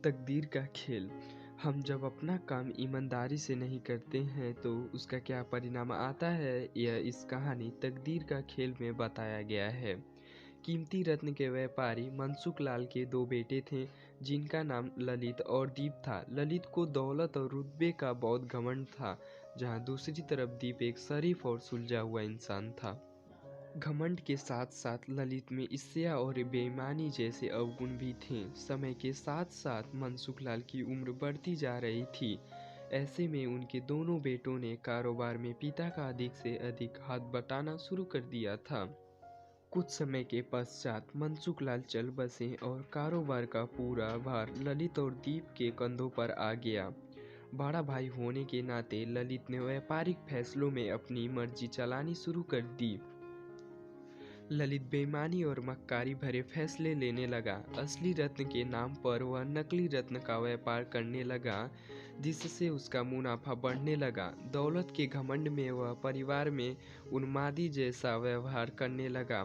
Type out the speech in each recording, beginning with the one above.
तकदीर का खेल। हम जब अपना काम ईमानदारी से नहीं करते हैं तो उसका क्या परिणाम आता है, यह इस कहानी तकदीर का खेल में बताया गया है। कीमती रत्न के व्यापारी मनसुख लाल के दो बेटे थे, जिनका नाम ललित और दीप था। ललित को दौलत और रुतबे का बहुत घमंड था, जहाँ दूसरी तरफ दीप एक शरीफ और सुलझा हुआ इंसान था। घमंड के साथ साथ ललित में ईर्ष्या और बेईमानी जैसे अवगुण भी थे। समय के साथ साथ मनसुख लाल की उम्र बढ़ती जा रही थी। ऐसे में उनके दोनों बेटों ने कारोबार में पिता का अधिक से अधिक हाथ बटाना शुरू कर दिया था। कुछ समय के पश्चात मनसुख लाल चल बसे और कारोबार का पूरा भार ललित और दीप के कंधों पर आ गया। बड़ा भाई होने के नाते ललित ने व्यापारिक फैसलों में अपनी मर्जी चलानी शुरू कर दी। ललित बेईमानी और मक्कारी भरे फैसले लेने लगा। असली रत्न के नाम पर वह नकली रत्न का व्यापार करने लगा, जिससे उसका मुनाफा बढ़ने लगा। दौलत के घमंड में वह परिवार में उन्मादी जैसा व्यवहार करने लगा।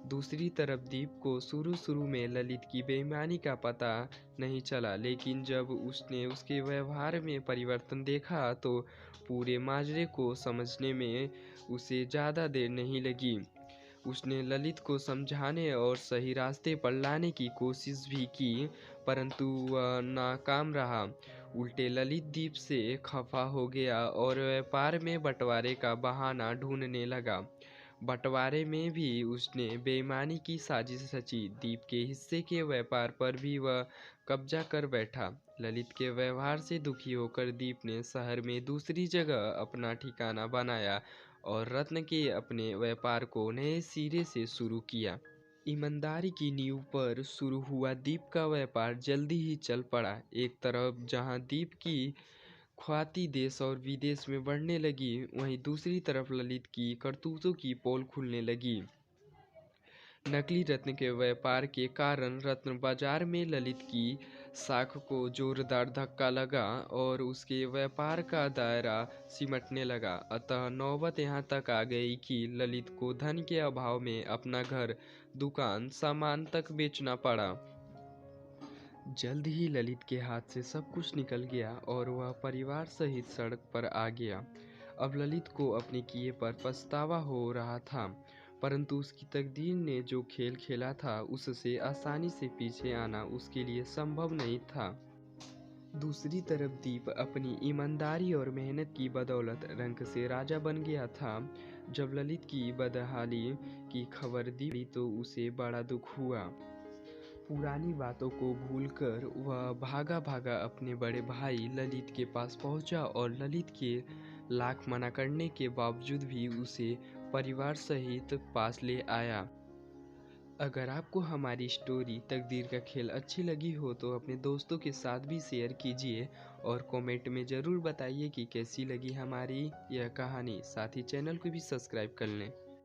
दूसरी तरफ दीप को शुरू में ललित की बेईमानी का पता नहीं चला, लेकिन जब उसने उसके व्यवहार में परिवर्तन देखा तो पूरे माजरे को समझने में उसे ज़्यादा देर नहीं लगी। उसने ललित को समझाने और सही रास्ते पर लाने की कोशिश भी की, परंतु वह नाकाम रहा। उल्टे ललित दीप से खफा हो गया और व्यापार में बंटवारे का बहाना ढूंढने लगा। बंटवारे में भी उसने बेईमानी की साजिश रची। दीप के हिस्से के व्यापार पर भी वह कब्जा कर बैठा। ललित के व्यवहार से दुखी होकर दीप ने शहर में दूसरी जगह अपना ठिकाना बनाया और रत्न के अपने व्यापार को नए सिरे से शुरू किया। ईमानदारी की नींव पर शुरू हुआ दीप का व्यापार जल्दी ही चल पड़ा। एक तरफ जहां दीप की ख्याति देश और विदेश में बढ़ने लगी, वहीं दूसरी तरफ ललित की करतूतों की पोल खुलने लगी। नकली रत्न के व्यापार के कारण रत्न बाजार में ललित की साख को जोरदार धक्का लगा और उसके व्यापार का दायरा सिमटने लगा। अतः नौबत यहाँ तक आ गई कि ललित को धन के अभाव में अपना घर, दुकान, सामान तक बेचना पड़ा। जल्द ही ललित के हाथ से सब कुछ निकल गया और वह परिवार सहित सड़क पर आ गया। अब ललित को अपने किए पर पछतावा हो रहा था, परंतु उसकी तकदीर ने जो खेल खेला था उससे आसानी से पीछे आना उसके लिए संभव नहीं था। दूसरी तरफ दीप अपनी ईमानदारी और मेहनत की बदौलत रंक से राजा बन गया था। जब ललित की बदहाली की खबर दी तो उसे बड़ा दुख हुआ। पुरानी बातों को भूलकर वह भागा भागा अपने बड़े भाई ललित के पास पहुंचा और ललित के लाख मना करने के बावजूद भी उसे परिवार सहित पास ले आया। अगर आपको हमारी स्टोरी तकदीर का खेल अच्छी लगी हो तो अपने दोस्तों के साथ भी शेयर कीजिए और कमेंट में ज़रूर बताइए कि कैसी लगी हमारी यह कहानी। साथ ही चैनल को भी सब्सक्राइब कर लें।